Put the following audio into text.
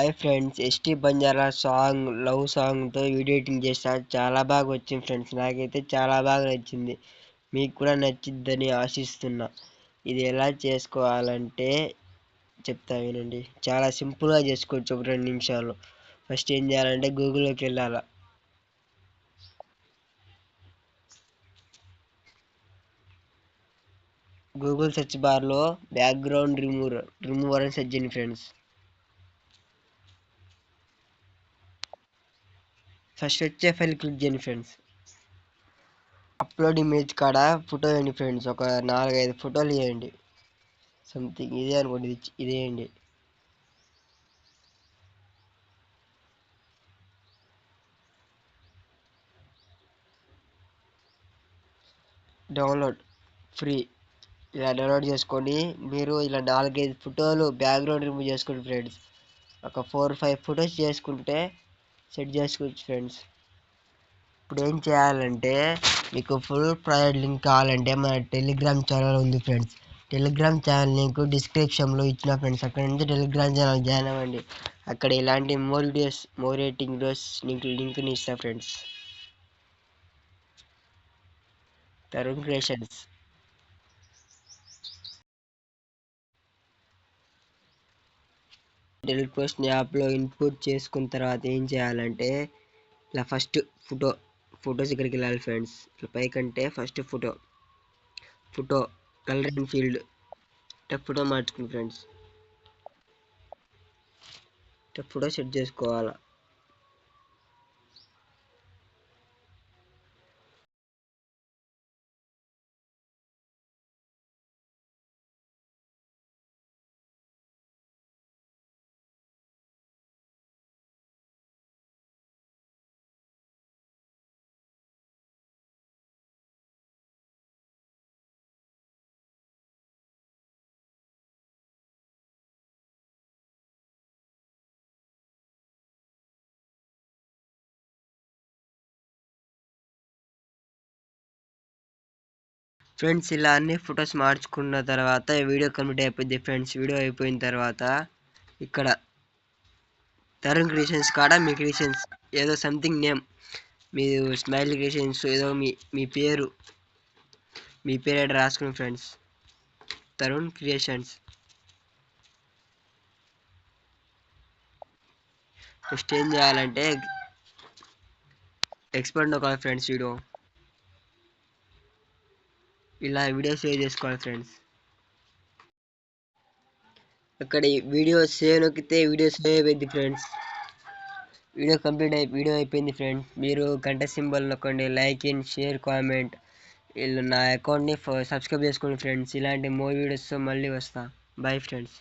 Hi friends, ST Banjara song love సాంగ్తో video editing చేస్తా. చాలా బాగా వచ్చింది ఫ్రెండ్స్. నాకైతే చాలా బాగా నచ్చింది. మీకు కూడా నచ్చిద్దని ఆశిస్తున్నా. ఇది ఎలా చేసుకోవాలంటే చెప్తా వినండి. చాలా సింపుల్గా చేసుకోవచ్చు ఒక 2 నిమిషాలు. ఫస్ట్ ఏం చేయాలంటే గూగుల్లోకి వెళ్ళాలా. గూగుల్ సెర్చ్ బార్లో బ్యాక్గ్రౌండ్ రిమూవర్ అని సెర్చ్ చేయండి ఫ్రెండ్స్. ఫస్ట్ వచ్చే ఫైల్ క్లిక్ చేయండి ఫ్రెండ్స్. అప్లోడ్ ఇమేజ్ కాడ ఫోటో వేయండి ఫ్రెండ్స్. ఒక 4-5 ఫోటోలు వేయండి. సంథింగ్ ఇదే అనుకోండి, ఇదేయండి. Download free. ఇలా డౌన్లోడ్ చేసుకొని మీరు ఇలా 4-5 ఫోటోలు బ్యాక్గ్రౌండ్ రిమూవ్ చేసుకోండి ఫ్రెండ్స్. ఒక 4-5 ఫొటోస్ చేసుకుంటే సెట్ చేసుకోవచ్చు ఫ్రెండ్స్. ఇప్పుడు ఏం చేయాలంటే మీకు ఫుల్ ప్రాజెక్ట్ లింక్ కావాలంటే మన టెలిగ్రామ్ ఛానల్ ఉంది ఫ్రెండ్స్. టెలిగ్రామ్ ఛానల్ లింక్ డిస్క్రిప్షన్లో ఇచ్చిన ఫ్రెండ్స్. అక్కడ నుంచి టెలిగ్రామ్ ఛానల్ జాయిన్ అవ్వండి. అక్కడ ఇలాంటి more videos, more editing videos లింక్ని ఇస్తా ఫ్రెండ్స్. తరుణ్ క్రియేషన్స్. టెలిపోస్ట్ యాప్లో ఇన్పుట్ చేసుకున్న తర్వాత ఏం చేయాలంటే ఇలా ఫస్ట్ ఫొటోస్ దగ్గరికి వెళ్ళాలి ఫ్రెండ్స్. ఇట్లా పైకంటే first photo colouring field photo మార్చుకుని ఫ్రెండ్స్. ఫోటో సెట్ చేసుకోవాలా. ఫ్రెండ్స్ ఇలా అన్ని ఫొటోస్ మార్చుకున్న తర్వాత వీడియో కంప్లీట్ అయిపోయింది ఫ్రెండ్స్. వీడియో అయిపోయిన తర్వాత ఇక్కడ తరుణ్ క్రియేషన్స్ కాడ మీ క్రియేషన్స్ ఏదో సంథింగ్ నేమ్, మీరు స్మైల్ క్రియేషన్స్ ఏదో మీ పేరు ఏదో రాసుకుని ఫ్రెండ్స్. తరుణ్ క్రియేషన్స్. నెక్స్ట్ ఏం చేయాలంటే ఎక్స్పోర్ట్ నొక్కాలి ఫ్రెండ్స్. ఇలా వీడియో సేవ్ చేసుకోవాలి ఫ్రెండ్స్. అక్కడ వీడియో సేవ్ నొక్కితే వీడియో సేవ్ అయిపోయింది ఫ్రెండ్స్. వీడియో అయిపోయింది ఫ్రెండ్స్. మీరు గంట సింబల్ నొక్కండి. Like and share comment. వీళ్ళు నా అకౌంట్ని సబ్స్క్రైబ్ చేసుకోండి ఫ్రెండ్స్. ఇలాంటి మోర్ వీడియోస్తో మళ్ళీ వస్తా. Bye friends.